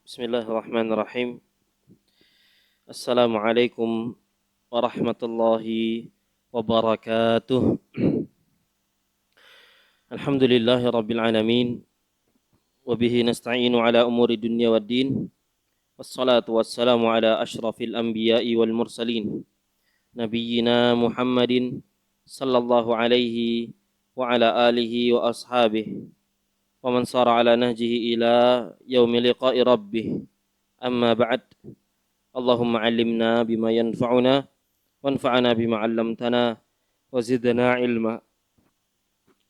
Bismillahirrahmanirrahim. Assalamualaikum warahmatullahi wabarakatuh. Alhamdulillahi rabbil alamin. Wabihi nasta'inu ala umuri dunya waddin. Wassalatu wassalamu ala ashrafil anbiya'i wal mursalin. Nabiyyina Muhammadin sallallahu alaihi wa ala alihi wa ashabihi. Wa man sara ala nahjihi ila yaumi liqa'i rabbih. Amma ba'd. Allahumma 'allimna bima yanfa'una wanfa'na bima 'allamtana wa zidna 'ilma.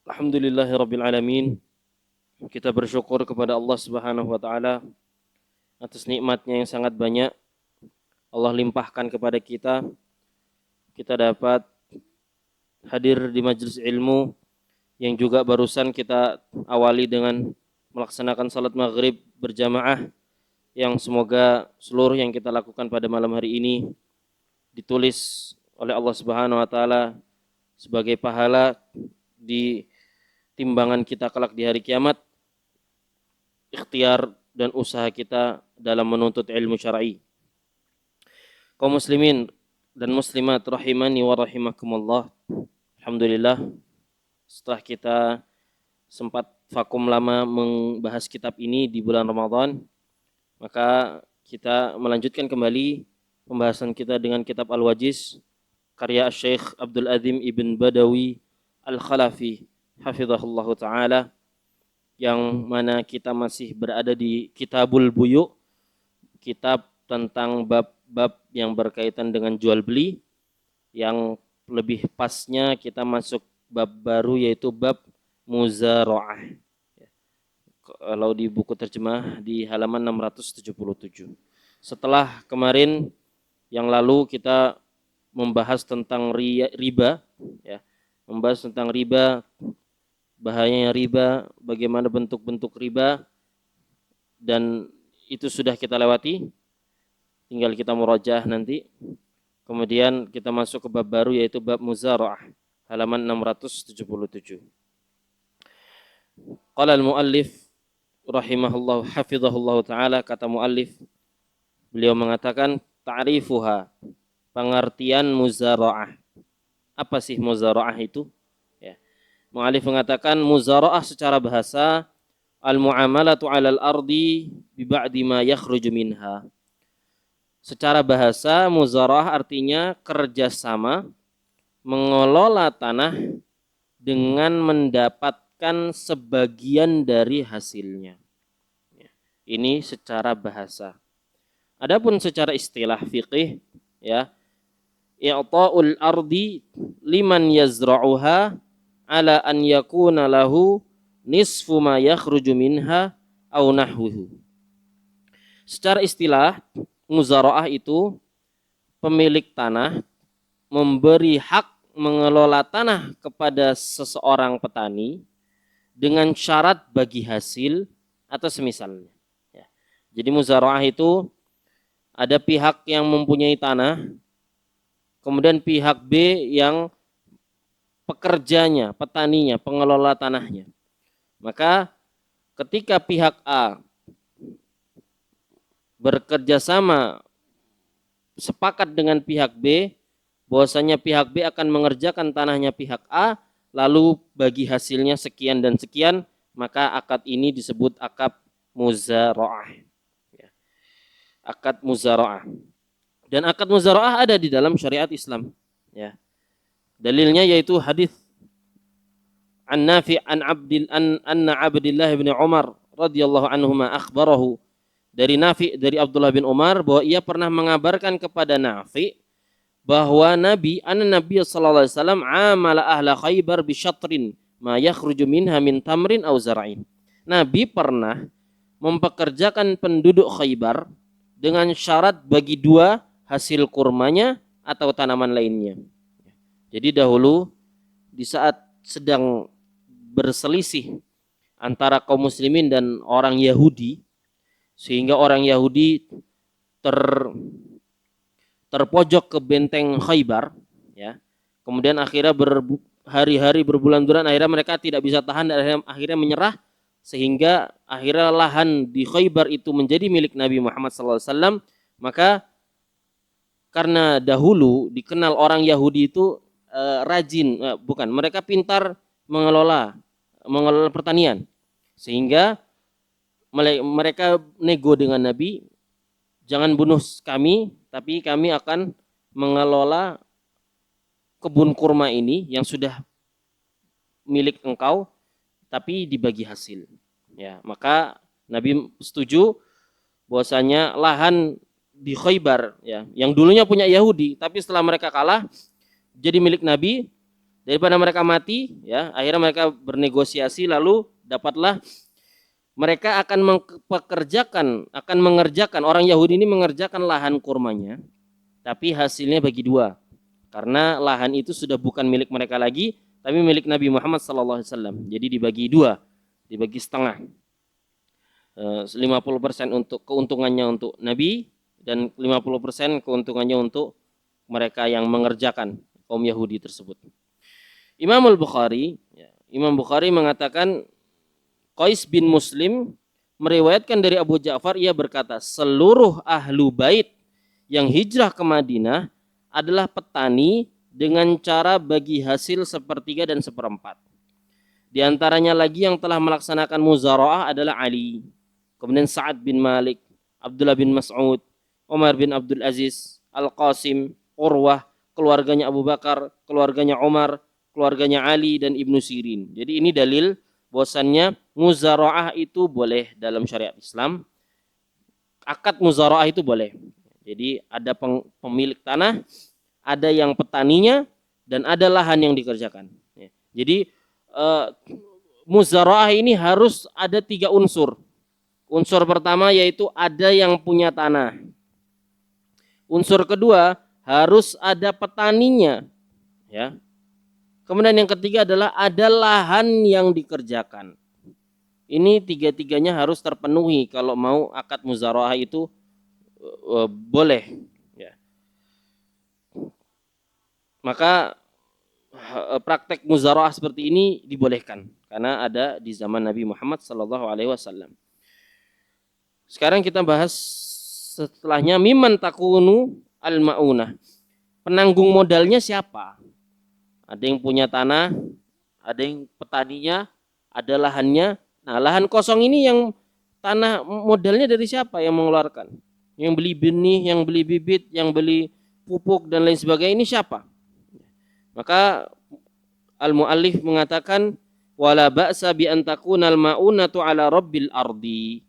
Alhamdulillahi rabbil alamin. Kita bersyukur kepada Allah Subhanahu wa taala atas nikmatnya yang sangat banyak Allah limpahkan kepada kita. Kita dapat hadir di majelis ilmu yang juga barusan kita awali dengan melaksanakan salat maghrib berjamaah, yang semoga seluruh yang kita lakukan pada malam hari ini ditulis oleh Allah Subhanahu wa taala sebagai pahala di timbangan kita kelak di hari kiamat, ikhtiar dan usaha kita dalam menuntut ilmu syar'i. Kaum muslimin dan muslimat rahimani wa rahimakumullah. Alhamdulillah, setelah kita sempat vakum lama membahas kitab ini di bulan Ramadan, maka kita melanjutkan kembali pembahasan kita dengan kitab Al-Wajiz karya Syekh Abdul Azim Ibn Badawi Al-Khalafi hafizahullah ta'ala, yang mana kita masih berada di Kitabul Buyu, kitab tentang bab-bab yang berkaitan dengan jual beli, yang lebih pasnya kita masuk bab baru yaitu bab muzara'ah. Kalau di buku terjemah di halaman 677. Setelah kemarin yang lalu kita membahas tentang riba, ya, membahas tentang riba, bahayanya riba, bagaimana bentuk-bentuk riba, dan itu sudah kita lewati. Tinggal kita murajaah nanti. Kemudian kita masuk ke bab baru yaitu bab muzara'ah, halaman 677. Qala al-muallif rahimahullah hafizahullah taala, kata muallif, beliau mengatakan ta'rifuha, pengertian muzara'ah. Apa sih muzara'ah itu? Ya. Muallif mengatakan muzara'ah secara bahasa al-mu'amalatu 'alal ardi bi ba'di ma yakhruju minha. Secara bahasa muzara'ah artinya kerjasama mengelola tanah dengan mendapatkan sebagian dari hasilnya. Ini secara bahasa. Adapun secara istilah fiqih, ya, i'ta'ul ardi liman yazra'uha ala an yakuna lahu nisfu ma yakhruju minha aw nahwuhu. Secara istilah muzara'ah itu pemilik tanah memberi hak mengelola tanah kepada seseorang petani dengan syarat bagi hasil atau semisalnya. Ya. Jadi muzara'ah itu ada pihak yang mempunyai tanah, kemudian pihak B yang pekerjanya, petaninya, pengelola tanahnya. Maka ketika pihak A bekerja sama sepakat dengan pihak B, bahwasanya pihak B akan mengerjakan tanahnya pihak A, lalu bagi hasilnya sekian dan sekian, maka akad ini disebut akad muzara'ah. Ya. Akad muzara'ah. Dan akad muzara'ah ada di dalam syariat Islam. Ya. Dalilnya yaitu hadis an Nafi' anna Abdillah bin Umar radhiyallahu anhuma akhbarahu, dari Nafi', dari Abdullah bin Umar, bahwa ia pernah mengabarkan kepada Nafi' bahwa Nabi sallallahu alaihi wasallam amala ahla Khaybar bi syatrin ma yakhruju minha min tamrin aw zar'in. Nabi pernah mempekerjakan penduduk Khaybar dengan syarat bagi dua hasil kurmanya atau tanaman lainnya. Jadi dahulu di saat sedang berselisih antara kaum muslimin dan orang Yahudi, sehingga orang Yahudi terpojok ke benteng Khaybar, ya. Kemudian akhirnya berhari-hari, berbulan-bulan, akhirnya mereka tidak bisa tahan dan akhirnya menyerah. sehingga akhirnya lahan di Khaybar itu menjadi milik Nabi Muhammad SAW. Maka karena dahulu dikenal orang Yahudi itu rajin, bukan, mereka pintar mengelola pertanian, sehingga mereka nego dengan Nabi, jangan bunuh kami, tapi kami akan mengelola kebun kurma ini yang sudah milik engkau, tapi dibagi hasil. Ya, maka Nabi setuju bahwasanya lahan di Khaybar, ya, yang dulunya punya Yahudi, tapi setelah mereka kalah jadi milik Nabi. Daripada mereka mati, ya, akhirnya mereka bernegosiasi, lalu dapatlah mereka akan mengerjakan orang Yahudi ini mengerjakan lahan kurmanya, tapi hasilnya bagi dua, karena lahan itu sudah bukan milik mereka lagi, tapi milik Nabi Muhammad SAW. Jadi dibagi dua, dibagi setengah, 50% untuk keuntungannya untuk Nabi dan 50% keuntungannya untuk mereka yang mengerjakan kaum Yahudi tersebut. Imam Bukhari mengatakan, Qais bin Muslim meriwayatkan dari Abu Ja'far, ia berkata, seluruh ahlu bait yang hijrah ke Madinah adalah petani dengan cara bagi hasil sepertiga dan seperempat. Di antaranya lagi yang telah melaksanakan muzara'ah adalah Ali, kemudian Sa'ad bin Malik, Abdullah bin Mas'ud, Umar bin Abdul Aziz, Al-Qasim, Urwah, keluarganya Abu Bakar, keluarganya Umar, keluarganya Ali dan Ibnu Sirin. Jadi ini dalil bahwasannya muzara'ah itu boleh dalam syariat Islam. Akad muzara'ah itu boleh. Jadi ada pemilik tanah, ada yang petaninya, dan ada lahan yang dikerjakan. Jadi muzara'ah ini harus ada 3 unsur. Unsur pertama yaitu ada yang punya tanah. Unsur kedua harus ada petaninya, ya. Kemudian yang ketiga adalah ada lahan yang dikerjakan. Ini 3-tiganya harus terpenuhi kalau mau akad muzara'ah itu boleh, ya. Maka praktek muzara'ah seperti ini dibolehkan karena ada di zaman Nabi Muhammad SAW. Sekarang kita bahas setelahnya, mimman takunu al-ma'unah. Penanggung modalnya siapa? Ada yang punya tanah, ada yang petaninya, ada lahannya. Nah, lahan kosong ini yang tanah modalnya dari siapa yang mengeluarkan? Yang beli benih, yang beli bibit, yang beli pupuk dan lain sebagainya, ini siapa? Maka al-muallif mengatakan, wala ba'sa bi an takunal ma'unatu ala rabbil ardi.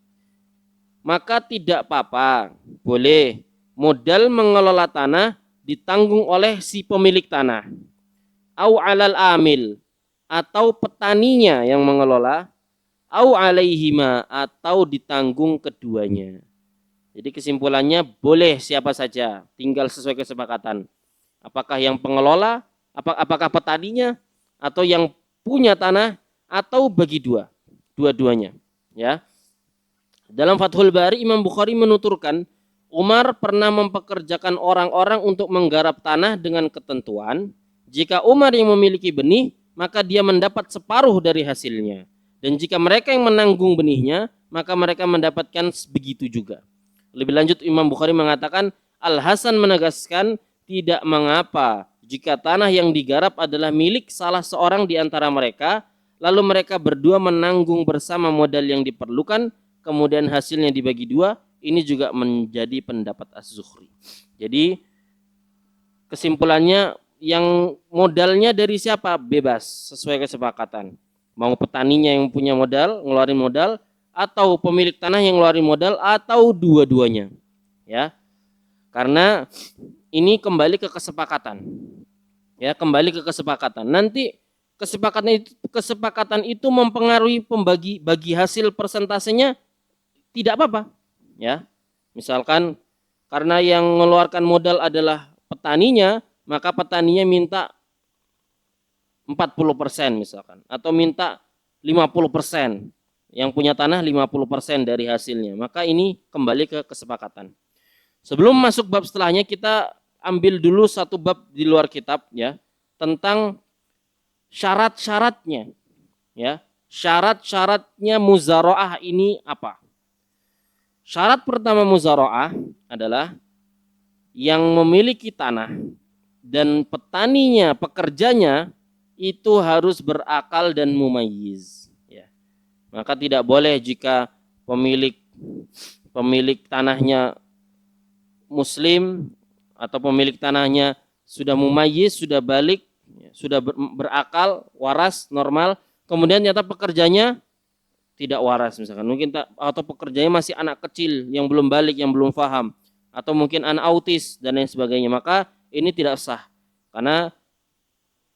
Maka tidak apa-apa, boleh modal mengelola tanah ditanggung oleh si pemilik tanah. Au alal amil, atau petaninya yang mengelola, au alaihima, atau ditanggung keduanya. Jadi kesimpulannya boleh siapa saja, tinggal sesuai kesepakatan. Apakah yang pengelola, apakah petaninya, atau yang punya tanah, atau bagi dua-duanya, ya. Dalam Fathul Bari, Imam Bukhari menuturkan, Umar pernah mempekerjakan orang-orang untuk menggarap tanah dengan ketentuan, jika Umar yang memiliki benih, maka dia mendapat separuh dari hasilnya. Dan jika mereka yang menanggung benihnya, maka mereka mendapatkan begitu juga. Lebih lanjut, Imam Bukhari mengatakan, Al-Hasan menegaskan, tidak mengapa jika tanah yang digarap adalah milik salah seorang di antara mereka, lalu mereka berdua menanggung bersama modal yang diperlukan, kemudian hasilnya dibagi dua. Ini juga menjadi pendapat Az-Zuhri. Jadi kesimpulannya, yang modalnya dari siapa? Bebas, sesuai kesepakatan. Mau petaninya yang punya modal, ngeluarin modal, atau pemilik tanah yang ngeluarin modal, atau dua-duanya, ya. Karena ini kembali ke kesepakatan. Ya, kembali ke kesepakatan. Nanti kesepakatan itu mempengaruhi bagi hasil persentasenya, tidak apa-apa, ya. Misalkan karena yang mengeluarkan modal adalah petaninya, maka petaninya minta 40% misalkan, atau minta 50%, yang punya tanah 50% dari hasilnya. Maka ini kembali ke kesepakatan. Sebelum masuk bab setelahnya, kita ambil dulu satu bab di luar kitab, ya, tentang syarat-syaratnya, ya. syarat-syaratnya muzaraah ini apa? Syarat pertama muzaraah adalah yang memiliki tanah dan petaninya, pekerjanya itu harus berakal dan mumayyiz. Ya. Maka tidak boleh jika pemilik tanahnya muslim atau pemilik tanahnya sudah mumayyiz, sudah balik, sudah berakal, waras, normal, kemudian ternyata pekerjanya tidak waras misalkan, mungkin atau pekerjanya masih anak kecil yang belum balik, yang belum paham, atau mungkin anak autis dan lain sebagainya, maka ini tidak sah karena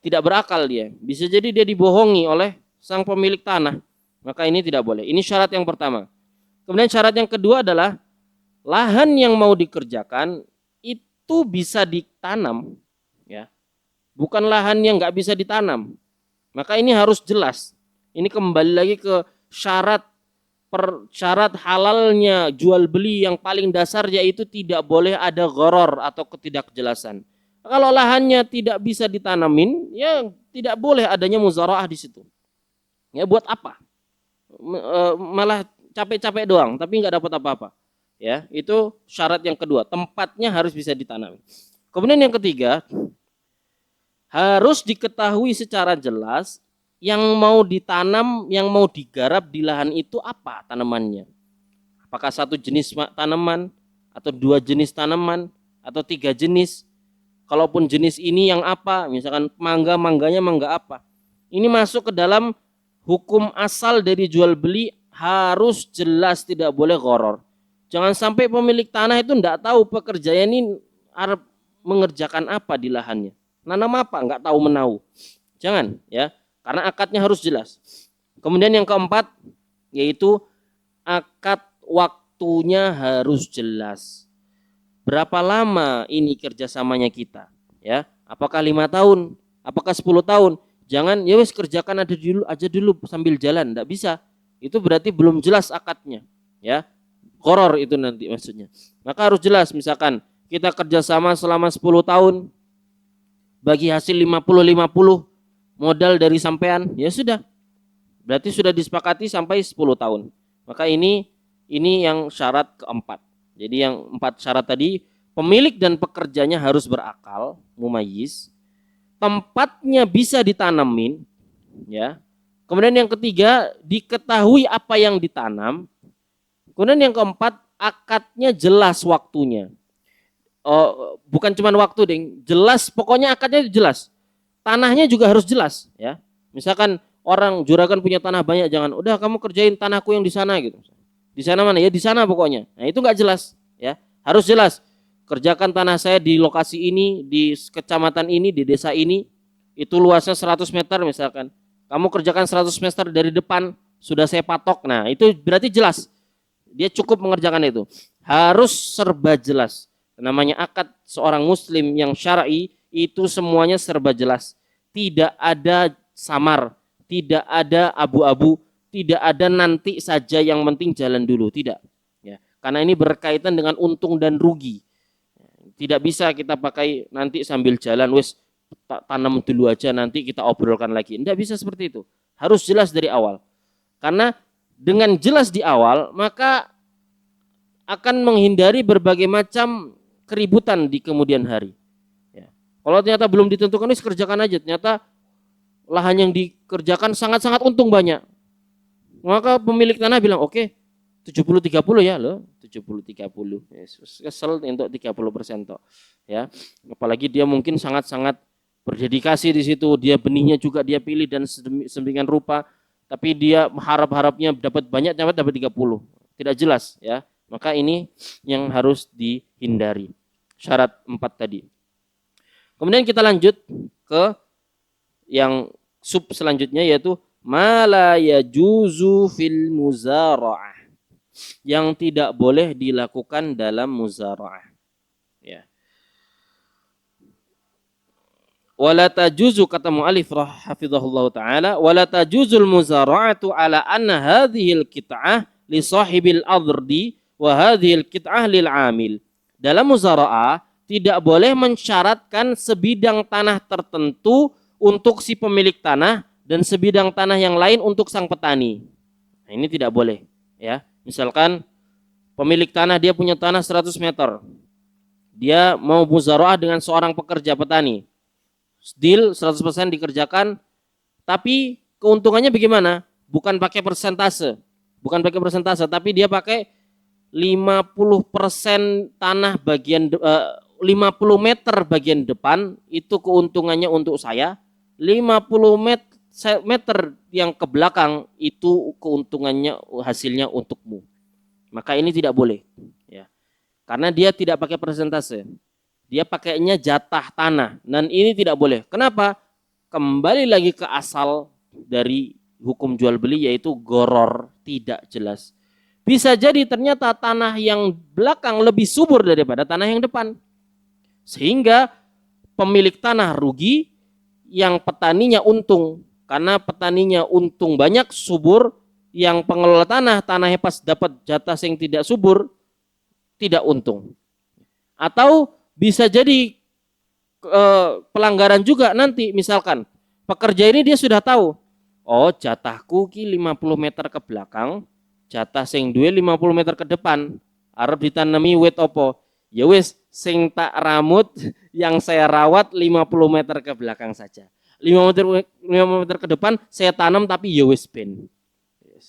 tidak berakal dia. Bisa jadi dia dibohongi oleh sang pemilik tanah, maka ini tidak boleh. Ini syarat yang pertama. Kemudian syarat yang kedua adalah lahan yang mau dikerjakan itu bisa ditanam, ya, bukan lahan yang nggak bisa ditanam. Maka ini harus jelas. Ini kembali lagi ke syarat halalnya jual beli yang paling dasar, yaitu tidak boleh ada gharar atau ketidakjelasan. Kalau lahannya tidak bisa ditanamin, ya tidak boleh adanya muzaraah di situ. Ya buat apa? Malah capek-capek doang, tapi nggak dapat apa-apa. Ya, itu syarat yang kedua. Tempatnya harus bisa ditanam. Kemudian yang ketiga, harus diketahui secara jelas yang mau ditanam, yang mau digarap di lahan itu apa tanamannya. Apakah satu jenis tanaman, atau dua jenis tanaman, atau tiga jenis. Kalaupun jenis ini yang apa, misalkan mangganya mangga apa. Ini masuk ke dalam hukum asal dari jual beli, harus jelas, tidak boleh gharar. Jangan sampai pemilik tanah itu enggak tahu pekerjanya ini mengerjakan apa di lahannya. Nanam apa, enggak tahu menahu. Jangan, ya. Karena akadnya harus jelas. Kemudian yang keempat, yaitu akad waktunya harus jelas. Berapa lama ini kerjasamanya kita, ya? Apakah 5 tahun? Apakah 10 tahun? Jangan ya wis kerjakan aja dulu sambil jalan, enggak bisa. Itu berarti belum jelas akadnya, ya. Gharar itu nanti maksudnya. Maka harus jelas, misalkan kita kerjasama selama 10 tahun, bagi hasil 50-50, modal dari sampean, ya sudah. Berarti sudah disepakati sampai 10 tahun. Maka ini yang syarat keempat. Jadi yang 4 syarat tadi, pemilik dan pekerjanya harus berakal, mumayyiz. Tempatnya bisa ditanamin, ya. Kemudian yang ketiga, diketahui apa yang ditanam. Kemudian yang keempat, akadnya jelas waktunya. Oh, bukan cuma waktu, deng, jelas, pokoknya akadnya jelas. Tanahnya juga harus jelas, ya. Misalkan orang juragan punya tanah banyak, jangan udah kamu kerjain tanahku yang di sana gitu. Di sana mana? Ya di sana pokoknya. Nah, itu enggak jelas, ya. Harus jelas. Kerjakan tanah saya di lokasi ini, di kecamatan ini, di desa ini. Itu luasnya 100 meter misalkan. Kamu kerjakan 100 meter dari depan, sudah saya patok. Nah, itu berarti jelas. Dia cukup mengerjakan itu. Harus serba jelas. Namanya akad seorang muslim yang syar'i itu semuanya serba jelas. Tidak ada samar, tidak ada abu-abu, tidak ada nanti saja yang penting jalan dulu, tidak. Ya, karena ini berkaitan dengan untung dan rugi. Tidak bisa kita pakai nanti sambil jalan, wes tanam dulu aja nanti kita obrolkan lagi. Tidak bisa seperti itu. Harus jelas dari awal. Karena dengan jelas di awal, maka akan menghindari berbagai macam keributan di kemudian hari. Ya. Kalau ternyata belum ditentukan, wis kerjakan aja. Ternyata lahan yang dikerjakan sangat-sangat untung banyak. Maka pemilik tanah bilang, oke, 70-30 ya loh, 70-30. Kesel untuk 30% toh. Ya. Apalagi dia mungkin sangat-sangat berdedikasi di situ, dia benihnya juga dia pilih dan sedemikian rupa, tapi dia harap-harapnya dapat banyak, dapat 30. Tidak jelas, ya. Maka ini yang harus dihindari. Syarat 4 tadi. Kemudian kita lanjut ke yang sub selanjutnya, yaitu ma la yajuzu fil muzara'ah. Yang tidak boleh dilakukan dalam muzara'ah. Ya. Wala tajuzu, kata mu'alif hafizahullah ta'ala, wala tajuzul muzara'atu ala anna hadhil kit'ah li sahibil ardi wa hadhil kit'ah lil amil. Dalam muzara'ah tidak boleh mensyaratkan sebidang tanah tertentu untuk si pemilik tanah dan sebidang tanah yang lain untuk sang petani. Nah, ini tidak boleh, ya. Misalkan pemilik tanah dia punya tanah 100 meter. Dia mau muzaraah dengan seorang pekerja petani. Deal 100% dikerjakan, tapi keuntungannya bagaimana? Bukan pakai persentase. Bukan pakai persentase, tapi dia pakai 50% tanah bagian 50 meter bagian depan itu keuntungannya untuk saya, 50 meter yang ke belakang itu keuntungannya hasilnya untukmu. Maka ini tidak boleh, ya. Karena dia tidak pakai persentase. Dia pakainya jatah tanah dan ini tidak boleh. Kenapa? Kembali lagi ke asal dari hukum jual beli yaitu goror, tidak jelas. Bisa jadi ternyata tanah yang belakang lebih subur daripada tanah yang depan. Sehingga pemilik tanah rugi, yang petaninya untung. Karena petaninya untung banyak, subur, yang pengelola tanahnya pas dapat jatah yang tidak subur, tidak untung. Atau bisa jadi pelanggaran juga nanti, misalkan pekerja ini dia sudah tahu, oh jatahku ki 50 meter ke belakang, jatah sing duwe 50 meter ke depan, arep ditanami wit opo? Ya wis sing tak ramut yang saya rawat 50 meter ke belakang saja. 5 meter ke depan saya tanam tapi ya wis ben.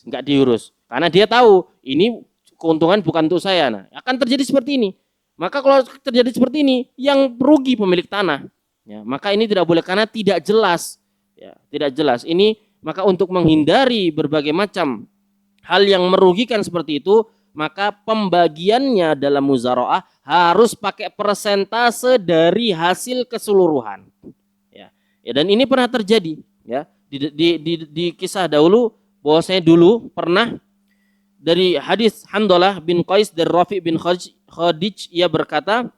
Enggak diurus. Karena dia tahu ini keuntungan bukan untuk saya. Nah, akan terjadi seperti ini. Maka kalau terjadi seperti ini, yang rugi pemilik tanah. Ya, maka ini tidak boleh karena tidak jelas. Ya, tidak jelas. Ini maka untuk menghindari berbagai macam hal yang merugikan seperti itu, maka pembagiannya dalam muzaraah harus pakai persentase dari hasil keseluruhan. Ya, dan ini pernah terjadi. Ya, di kisah dahulu, bahwasanya dulu pernah dari hadis Handalah bin Qais dari Rafi bin Khadij, ia berkata,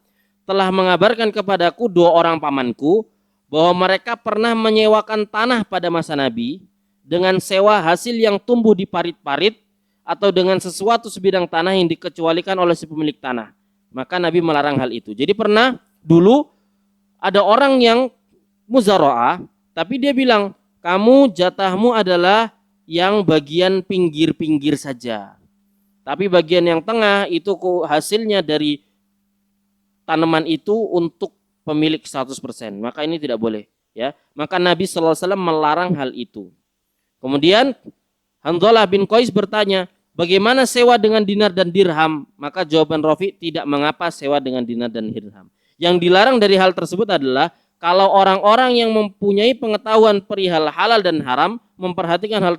telah mengabarkan kepadaku dua orang pamanku bahwa mereka pernah menyewakan tanah pada masa Nabi dengan sewa hasil yang tumbuh di parit-parit atau dengan sesuatu sebidang tanah yang dikecualikan oleh si pemilik tanah. Maka Nabi melarang hal itu. Jadi pernah dulu ada orang yang muzaraah, tapi dia bilang, kamu jatahmu adalah yang bagian pinggir-pinggir saja. Tapi bagian yang tengah itu hasilnya dari tanaman itu untuk pemilik 100%. Maka ini tidak boleh, ya. Maka Nabi sallallahu alaihi wasallam melarang hal itu. Kemudian Handalah bin Qais bertanya, bagaimana sewa dengan dinar dan dirham? Maka jawaban Rafi, tidak mengapa sewa dengan dinar dan dirham. Yang dilarang dari hal tersebut adalah kalau orang-orang yang mempunyai pengetahuan perihal halal dan haram memperhatikan hal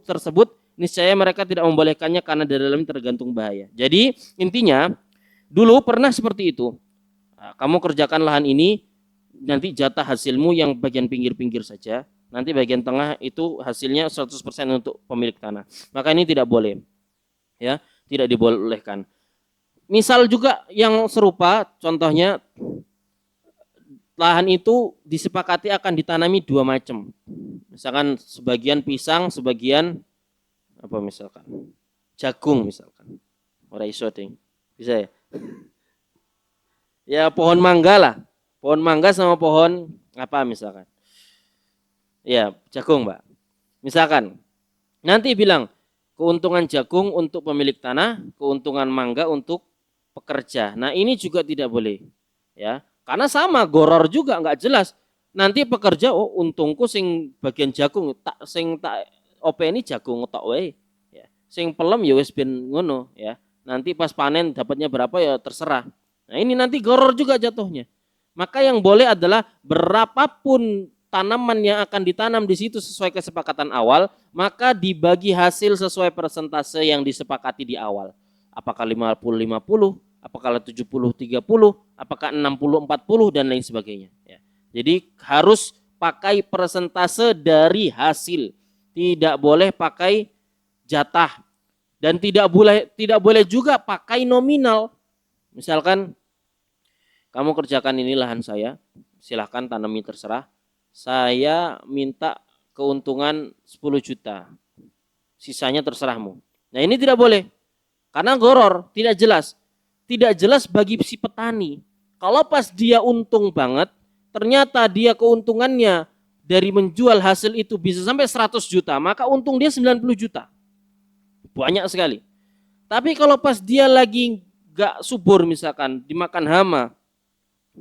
tersebut, niscaya mereka tidak membolehkannya karena di dalamnya tergantung bahaya. Jadi intinya dulu pernah seperti itu. Nah, kamu kerjakan lahan ini, nanti jatah hasilmu yang bagian pinggir-pinggir saja. Nanti bagian tengah itu hasilnya 100% untuk pemilik tanah. Maka ini tidak boleh. Ya, tidak dibolehkan. Misal juga yang serupa, contohnya lahan itu disepakati akan ditanami dua macam. Misalkan sebagian pisang, sebagian apa misalkan? Jagung misalkan. Ora iso ding. Bisa ya? Ya pohon mangga lah. Pohon mangga sama pohon apa misalkan? Ya, jagung, Mbak. Misalkan nanti bilang keuntungan jagung untuk pemilik tanah, keuntungan mangga untuk pekerja. Nah, ini juga tidak boleh. Ya. Karena sama, goror juga nggak jelas. Nanti pekerja, oh untungku sing bagian jagung, tak sing tak openi jagung tok wae. Ya. Sing pelem ya wis ben ngono ya. Nanti pas panen dapatnya berapa ya terserah. Nah, ini nanti goror juga jatuhnya. Maka yang boleh adalah berapapun tanaman yang akan ditanam di situ sesuai kesepakatan awal, maka dibagi hasil sesuai persentase yang disepakati di awal. Apakah 50-50? Apakah 70-30, apakah 60-40 dan lain sebagainya. Ya. Jadi harus pakai persentase dari hasil, tidak boleh pakai jatah dan tidak boleh juga pakai nominal. Misalkan kamu kerjakan ini lahan saya, silahkan tanami terserah. Saya minta keuntungan 10 juta, sisanya terserahmu. Nah ini tidak boleh, karena goror, tidak jelas. Tidak jelas bagi si petani. Kalau pas dia untung banget, ternyata dia keuntungannya dari menjual hasil itu bisa sampai 100 juta, maka untung dia 90 juta. Banyak sekali. Tapi kalau pas dia lagi gak subur misalkan, dimakan hama,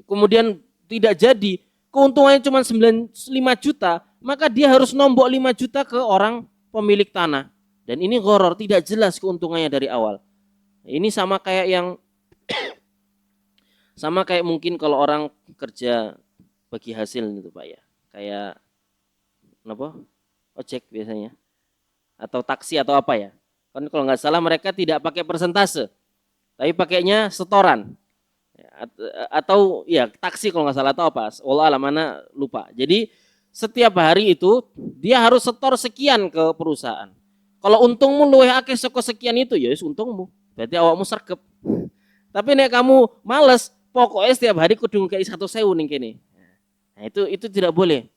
kemudian tidak jadi, keuntungannya cuma 5 juta, maka dia harus nombok 5 juta ke orang pemilik tanah. Dan ini gharar, tidak jelas keuntungannya dari awal. Ini sama kayak mungkin kalau orang kerja bagi hasil gitu Pak ya. Kayak apa? Ojek biasanya. Atau taksi atau apa ya. Kan kalau nggak salah mereka tidak pakai persentase. Tapi pakainya setoran. Atau ya taksi kalau nggak salah atau apa. Wallah alam, mana lupa. Jadi setiap hari itu dia harus setor sekian ke perusahaan. Kalau untungmu luwih akeh saka sekian itu ya untungmu. Berarti awakmu sergep. Tapi nek kamu males, pokoknya setiap hari kudu ngekei 100.000 ning kene. Nah, itu tidak boleh.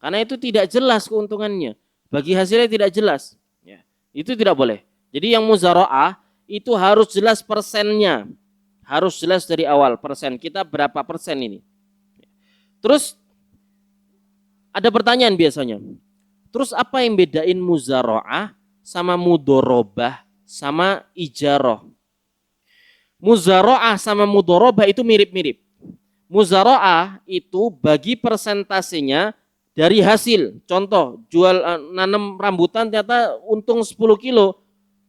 Karena itu tidak jelas keuntungannya. Bagi hasilnya tidak jelas. Ya, itu tidak boleh. Jadi yang muzaraah itu harus jelas persennya. Harus jelas dari awal persen. Kita berapa persen ini. Terus ada pertanyaan biasanya. Terus apa yang bedain muzaraah sama mudorobah sama ijarah? Muzaraah sama mudorobah itu mirip-mirip. Muzaraah itu bagi persentasenya dari hasil. Contoh, jual nanam rambutan ternyata untung 10 kilo.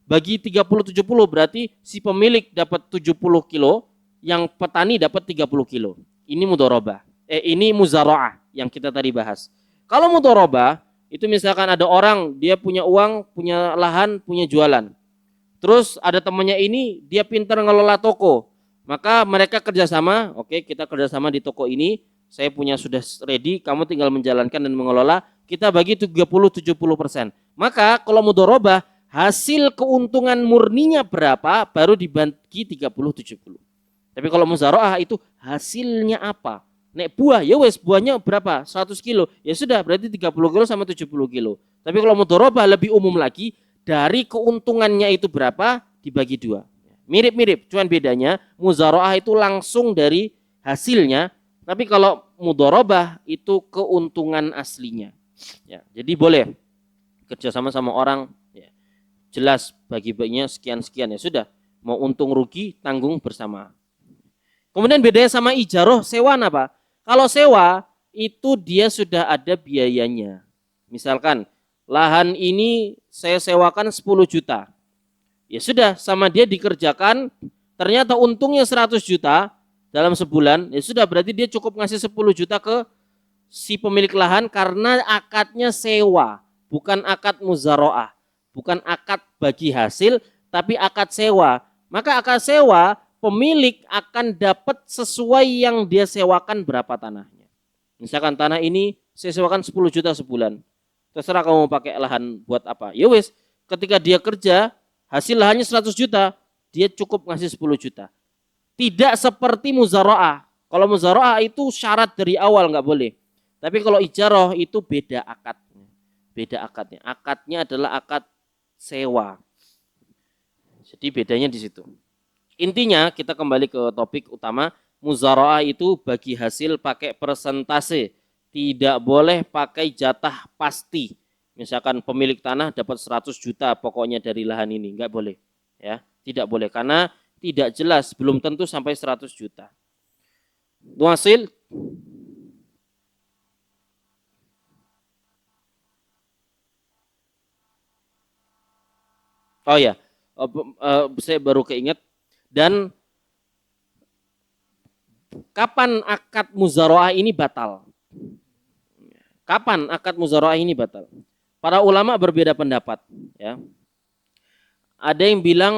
Bagi 30-70 berarti si pemilik dapat 70 kilo, yang petani dapat 30 kilo. Ini mudharabah. Ini muzaraah yang kita tadi bahas. Kalau mudharabah, itu misalkan ada orang, dia punya uang, punya lahan, punya jualan. Terus ada temannya ini, dia pintar ngelola toko. Maka mereka kerjasama, oke kita kerjasama di toko ini, saya punya sudah ready, kamu tinggal menjalankan dan mengelola, kita bagi 30-70%. Maka kalau mudharabah, hasil keuntungan murninya berapa, baru dibagi 30-70. Tapi kalau muzaraah itu hasilnya apa? Nek buah, ya wes buahnya berapa? 100 kilo. Ya sudah, berarti 30 kilo sama 70 kilo. Tapi kalau mudharabah lebih umum lagi, dari keuntungannya itu berapa, dibagi 2. Mirip-mirip, cuman bedanya muzaraah itu langsung dari hasilnya, tapi kalau mudharabah itu keuntungan aslinya. Ya, jadi boleh kerja sama orang, ya, jelas bagi-baginya sekian-sekian, ya sudah. Mau untung rugi tanggung bersama. Kemudian bedanya sama ijarah, sewa apa? Kalau sewa itu dia sudah ada biayanya. Misalkan lahan ini saya sewakan 10 juta. Ya sudah, sama dia dikerjakan, ternyata untungnya 100 juta dalam sebulan, ya sudah berarti dia cukup ngasih 10 juta ke si pemilik lahan karena akadnya sewa, bukan akad muzaraah, bukan akad bagi hasil, tapi akad sewa. Maka akad sewa, pemilik akan dapat sesuai yang dia sewakan berapa tanahnya. Misalkan tanah ini saya sewakan 10 juta sebulan. Terserah kamu pakai lahan buat apa. Ya wes, ketika dia kerja, hasil lahannya 100 juta, dia cukup ngasih 10 juta. Tidak seperti muzaraah. Kalau muzaraah itu syarat dari awal nggak boleh. Tapi kalau ijarah itu beda akadnya. Beda akadnya. Akadnya adalah akad sewa. Jadi bedanya di situ. Intinya kita kembali ke topik utama, muzaraah itu bagi hasil pakai persentase, tidak boleh pakai jatah pasti. Misalkan pemilik tanah dapat 100 juta pokoknya dari lahan ini, enggak boleh. Ya, tidak boleh karena tidak jelas, belum tentu sampai 100 juta. Hasil oh ya, saya baru keinget. Dan kapan akad muzaraah ini batal? Kapan akad muzaraah ini batal? Para ulama berbeda pendapat. Ya. Ada yang bilang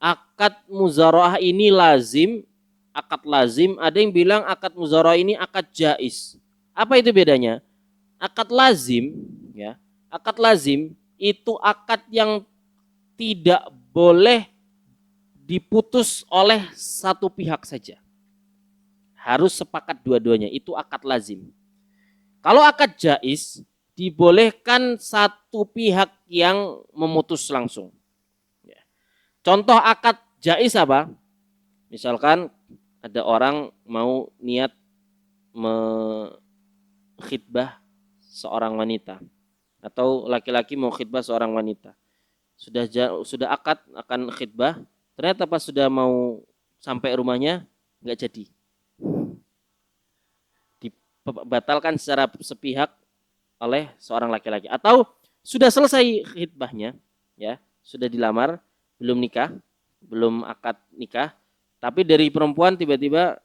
akad muzaraah ini lazim, akad lazim. Ada yang bilang akad muzaraah ini akad jaiz. Apa itu bedanya? Akad lazim, ya, akad lazim itu akad yang tidak boleh diputus oleh satu pihak saja. Harus sepakat dua-duanya, itu akad lazim. Kalau akad jaiz, dibolehkan satu pihak yang memutus langsung. Contoh akad jaiz apa? Misalkan ada orang mau niat khitbah seorang wanita atau laki-laki mau khidbah seorang wanita. Sudah akad akan khidbah, ternyata pas sudah mau sampai rumahnya nggak jadi. Dibatalkan secara sepihak oleh seorang laki-laki atau sudah selesai khidbahnya, ya, sudah dilamar, belum nikah, belum akad nikah, tapi dari perempuan tiba-tiba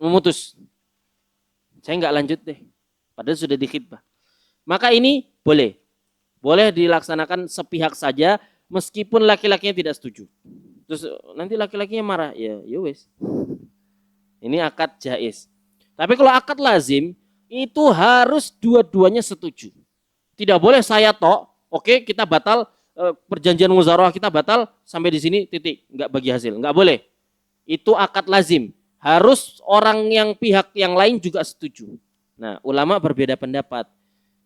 memutus, saya nggak lanjut deh, padahal sudah dikhidbah. Maka ini boleh dilaksanakan sepihak saja, meskipun laki-lakinya tidak setuju. Terus nanti laki-lakinya marah, ya wes. Ini akad jaiz. Tapi kalau akad lazim itu harus dua-duanya setuju. Tidak boleh saya tok, oke kita batal, perjanjian muzaraah kita batal sampai di sini titik, nggak bagi hasil, nggak boleh. Itu akad lazim. Harus orang yang pihak yang lain juga setuju. Nah, ulama berbeda pendapat.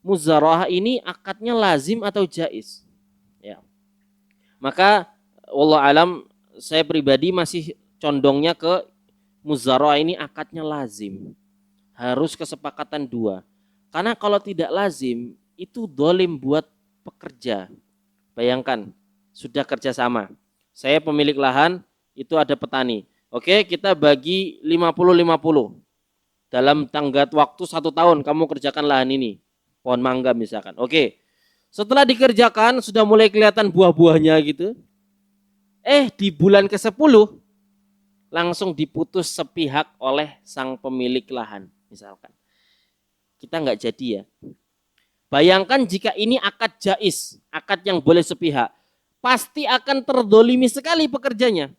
Muzaraah ini akadnya lazim atau jaiz? Ya. Maka wallahu alam, saya pribadi masih condongnya ke muzaraah ini akadnya lazim. Harus kesepakatan dua. Karena kalau tidak lazim, itu dolim buat pekerja. Bayangkan, sudah kerjasama. Saya pemilik lahan, itu ada petani. Oke, kita bagi 50-50. Dalam tenggat waktu 1 tahun kamu kerjakan lahan ini. Pohon mangga misalkan. Oke, setelah dikerjakan, sudah mulai kelihatan buah-buahnya gitu. Di bulan ke-10, langsung diputus sepihak oleh sang pemilik lahan. Misalkan kita nggak jadi ya. Bayangkan jika ini akad jaiz, akad yang boleh sepihak, pasti akan terdolimi sekali pekerjanya.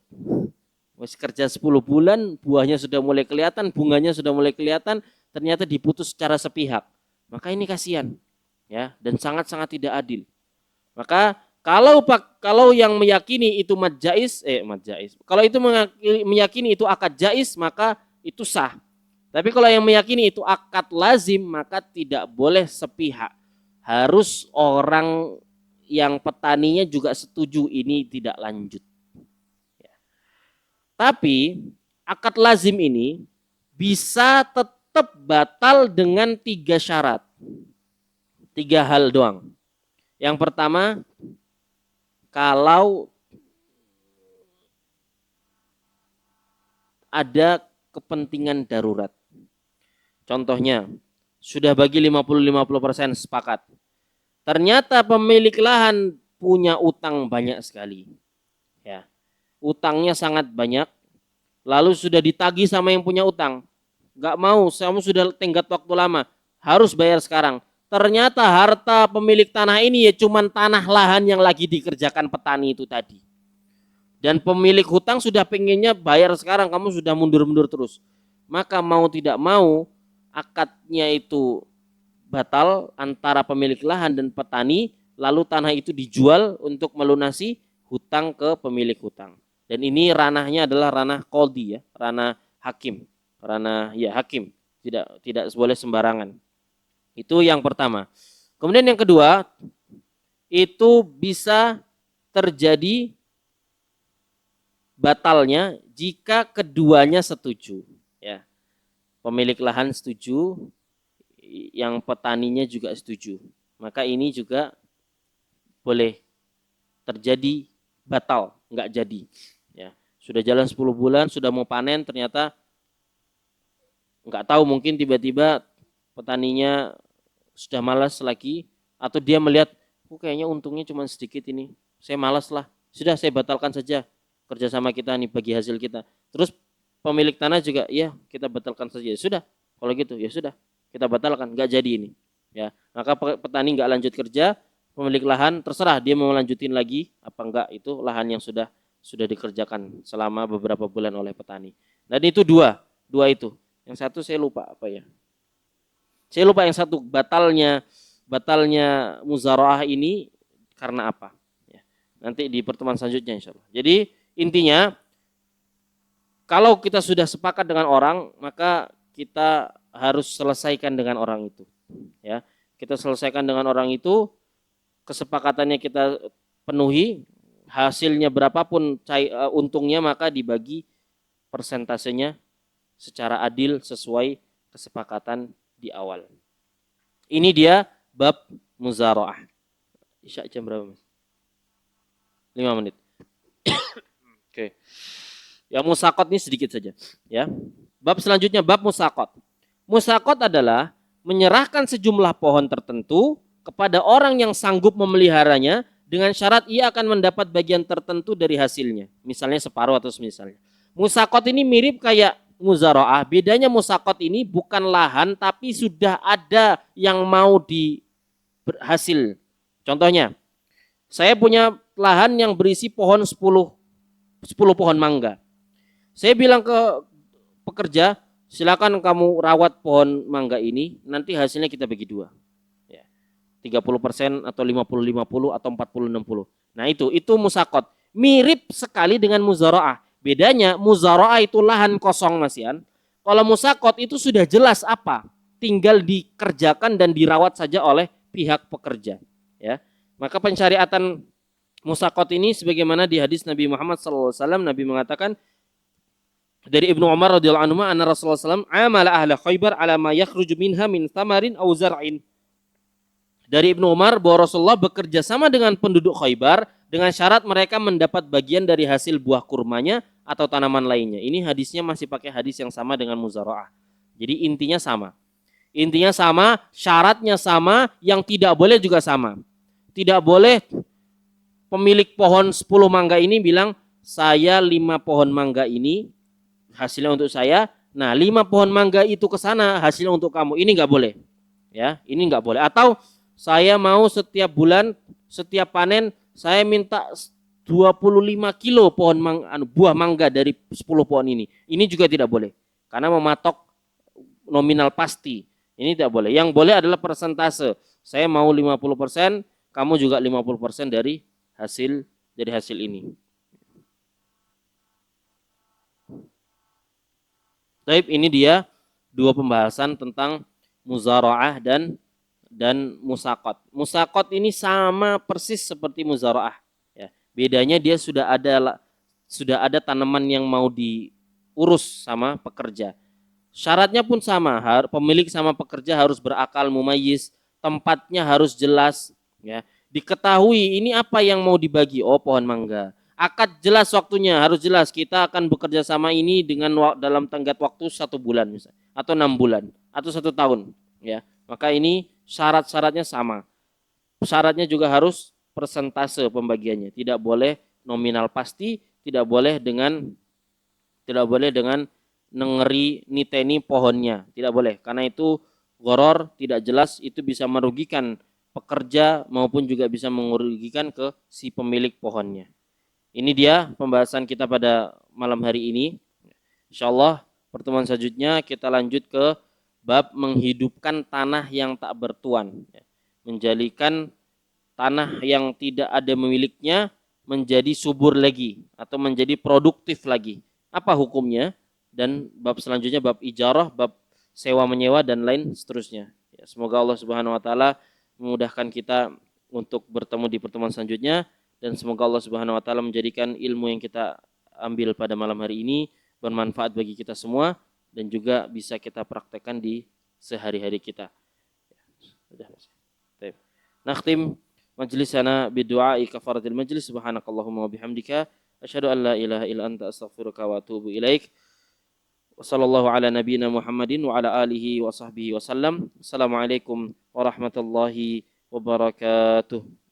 Wes kerja 10 bulan, buahnya sudah mulai kelihatan, bunganya sudah mulai kelihatan, ternyata diputus secara sepihak. Maka ini kasihan, ya, dan sangat-sangat tidak adil. Maka kalau yang meyakini itu mad jaiz, kalau itu meyakini itu akad jaiz, maka itu sah. Tapi kalau yang meyakini itu akad lazim, maka tidak boleh sepihak. Harus orang yang petaninya juga setuju ini tidak lanjut. Ya. Tapi akad lazim ini bisa tetap batal dengan 3 syarat. 3 hal doang. Yang pertama, kalau ada kepentingan darurat. Contohnya, sudah bagi 50-50% sepakat. Ternyata pemilik lahan punya utang banyak sekali. Ya. Utangnya sangat banyak. Lalu sudah ditagih sama yang punya utang. Gak mau, kamu sudah tenggat waktu lama. Harus bayar sekarang. Ternyata harta pemilik tanah ini ya cuman tanah lahan yang lagi dikerjakan petani itu tadi. Dan pemilik hutang sudah pengennya bayar sekarang, kamu sudah mundur-mundur terus. Maka mau tidak mau, akadnya itu batal antara pemilik lahan dan petani, lalu tanah itu dijual untuk melunasi hutang ke pemilik hutang. Dan ini ranahnya adalah ranah qadhi, ya, ranah hakim, ranah ya hakim, tidak boleh sembarangan. Itu yang pertama. Kemudian yang kedua, itu bisa terjadi batalnya jika keduanya setuju, ya. Pemilik lahan setuju, yang petaninya juga setuju, maka ini juga boleh terjadi batal, nggak jadi. Ya, sudah jalan 10 bulan, sudah mau panen, ternyata nggak tahu, mungkin tiba-tiba petaninya sudah malas lagi, atau dia melihat, kayaknya untungnya cuma sedikit ini, saya malas lah, sudah saya batalkan saja kerjasama kita nih, bagi hasil kita. Terus pemilik tanah juga, ya kita batalkan saja, sudah, kalau gitu ya sudah, kita batalkan, nggak jadi ini, ya. Maka petani nggak lanjut kerja, pemilik lahan terserah dia mau lanjutin lagi apa enggak, itu lahan yang sudah dikerjakan selama beberapa bulan oleh petani. Dan itu dua itu. Yang satu saya lupa apa ya. Saya lupa yang satu, batalnya muzaraah ini karena apa. Ya. Nanti di pertemuan selanjutnya insya Allah. Jadi intinya, kalau kita sudah sepakat dengan orang, maka kita harus selesaikan dengan orang itu, ya. Kita selesaikan dengan orang itu, kesepakatannya kita penuhi, hasilnya berapapun untungnya, maka dibagi persentasenya secara adil sesuai kesepakatan di awal. Ini dia bab muzaraah. Isya jam berapa, Mas? 5 menit. Oke. Ya, musakot ini sedikit saja, ya. Bab selanjutnya bab musakot. Musakot adalah menyerahkan sejumlah pohon tertentu kepada orang yang sanggup memeliharanya dengan syarat ia akan mendapat bagian tertentu dari hasilnya. Misalnya separuh atau semisalnya. Musakot ini mirip kayak muzaraah. Bedanya musakot ini bukan lahan tapi sudah ada yang mau di hasil. Contohnya, saya punya lahan yang berisi pohon 10 pohon mangga. Saya bilang ke pekerja, silakan kamu rawat pohon mangga ini, nanti hasilnya kita bagi dua. Ya. 30% atau 50-50 atau 40-60. Nah itu musakot. Mirip sekali dengan muzaraah. Bedanya muzaraah itu lahan kosong, Mas Yan. Kalau musakot itu sudah jelas apa, tinggal dikerjakan dan dirawat saja oleh pihak pekerja. Ya. Maka pensyariatan musakot ini sebagaimana di hadis Nabi Muhammad SAW, Nabi mengatakan dari Ibnu Umar radhiyallahu anhu, anna Rasulullah SAW amala ahla Khaybar ala ma yakhruju minha min thamarin aw zar'in. Dari Ibnu Umar bahwa Rasulullah bekerja sama dengan penduduk Khaybar dengan syarat mereka mendapat bagian dari hasil buah kurmanya atau tanaman lainnya. Ini hadisnya masih pakai hadis yang sama dengan muzaraah. Jadi intinya sama. Intinya sama, syaratnya sama, yang tidak boleh juga sama. Tidak boleh pemilik pohon 10 mangga ini bilang, saya 5 pohon mangga ini hasilnya untuk saya. Nah, 5 pohon mangga itu ke sana, hasilnya untuk kamu. Ini nggak boleh. Ya, ini nggak boleh. Atau saya mau setiap bulan, setiap panen, saya minta 25 kilo buah mangga dari 10 pohon ini. Ini juga tidak boleh. Karena mematok nominal pasti. Ini tidak boleh. Yang boleh adalah persentase. Saya mau 50%, kamu juga 50% dari hasil ini. Baik, ini dia dua pembahasan tentang muzaraah dan musakot. Musakot ini sama persis seperti muzaraah. Ya. Bedanya dia sudah ada tanaman yang mau diurus sama pekerja. Syaratnya pun sama, pemilik sama pekerja harus berakal mumayyiz, tempatnya harus jelas. Ya. Diketahui ini apa yang mau dibagi. Oh, pohon mangga. Akad jelas waktunya, harus jelas kita akan bekerja sama ini dengan dalam tenggat waktu 1 bulan misalnya, atau 6 bulan atau 1 tahun, ya. Maka ini syarat-syaratnya sama. Syaratnya juga harus persentase pembagiannya, tidak boleh nominal pasti, tidak boleh dengan nengeri niteni pohonnya, tidak boleh. Karena itu goror, tidak jelas, itu bisa merugikan pekerja maupun juga bisa merugikan ke si pemilik pohonnya. Ini dia pembahasan kita pada malam hari ini. Insyaallah pertemuan selanjutnya kita lanjut ke bab menghidupkan tanah yang tak bertuan. Menjadikan tanah yang tidak ada pemiliknya menjadi subur lagi atau menjadi produktif lagi. Apa hukumnya? Dan bab selanjutnya bab ijarah, bab sewa menyewa dan lain seterusnya. Semoga Allah Subhanahu wa taala memudahkan kita untuk bertemu di pertemuan selanjutnya. Dan semoga Allah Subhanahu wa taala menjadikan ilmu yang kita ambil pada malam hari ini bermanfaat bagi kita semua dan juga bisa kita praktekkan di sehari-hari kita. Sudah. Nakhtim majlisana bidu'ai kafaratil majlis. Subhanakallahumma wa bihamdika asyhadu an la ilaha illa anta astaghfiruka wa atubu ilaik. Wassallallahu ala nabiyyina Muhammadin wa ala alihi wa sahbihi wasallam. Assalamualaikum warahmatullahi wabarakatuh.